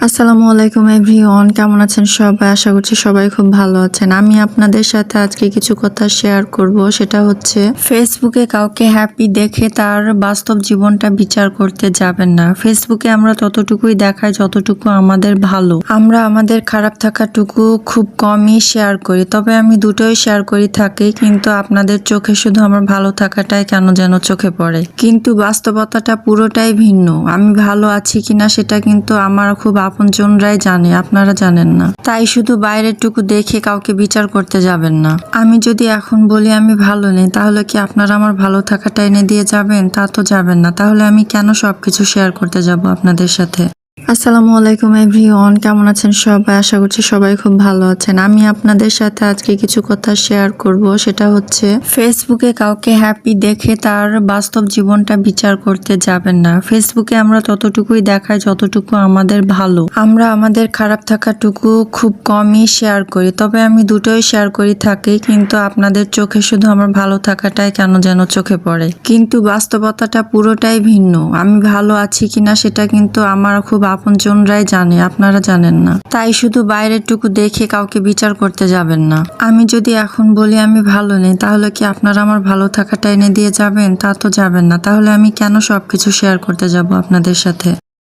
আসসালামু আলাইকুম এভরিওয়ান, কেমন আছেন সবাই? আশা করছি সবাই খুব ভালো আছেন। আমি আপনাদের সাথে আজকে কিছু কথা শেয়ার করব। সেটা হচ্ছে ফেসবুকে কাউকে হ্যাপি দেখে তার বাস্তব জীবনটা বিচার করতে যাবেন না। ফেসবুকে আমরা ততটুকুই দেখাই যতটুকু আমাদের ভালো। আমরা আমাদের খারাপ থাকাটুকু খুব কমই শেয়ার করি, তবে আমি দুটোই শেয়ার করি থাকি, কিন্তু আপনাদের চোখে শুধু আমার ভালো থাকাটাই কেন যেন চোখে পড়ে, কিন্তু বাস্তবতাটা পুরোটাই ভিন্ন। আমি ভালো আছি কিনা সেটা কিন্তু আমার খুব আপনজনরাই জানে, আপনারা জানেন না। তাই শুধু বাইরের টুকু দেখে কাউকে বিচার করতে যাবেন না। আমি যদি এখন বলি আমি ভালো নেই, তাহলে কি আপনারা আমার ভালো থাকাটা এনে দিয়ে যাবেন? তা তো যাবেন না। তাহলে আমি কেন সবকিছু শেয়ার করতে যাব আপনাদের সাথে? আসসালামু আলাইকুম এভরিওয়ান, কেমন আছেন সবাই? আশা করছি সবাই খুব ভালো আছেন। আমি আপনাদের সাথে আজকে কিছু কথা শেয়ার করব। সেটা হচ্ছে ফেসবুকে কাউকে হ্যাপি দেখে তার বাস্তব জীবনটা বিচার করতে যাবেন না। ফেসবুকে আমরা ততটুকুই দেখাই যতটুকু আমাদের ভালো। আমরা আমাদের খারাপ থাকাটুকু খুব কমই শেয়ার করি, তবে আমি দুটোই শেয়ার করি থাকি, কিন্তু আপনাদের চোখে শুধু আমার ভালো থাকাটাই কেন যেন চোখে পড়ে, কিন্তু বাস্তবতাটা পুরোটাই ভিন্ন। আমি ভালো আছি কিনা সেটা কিন্তু আমার খুব আপনজনরাই জানে, আপনারা জানেন না। তাই শুধু বাইরের টুকু দেখে কাউকে বিচার করতে যাবেন না। আমি যদি এখন বলি আমি ভালো নেই, তাহলে কি আপনারা আমার ভালো থাকাটা এনে দিয়ে যাবেন? তা তো যাবেন না। তাহলে আমি কেন সবকিছু শেয়ার করতে যাব আপনাদের সাথে?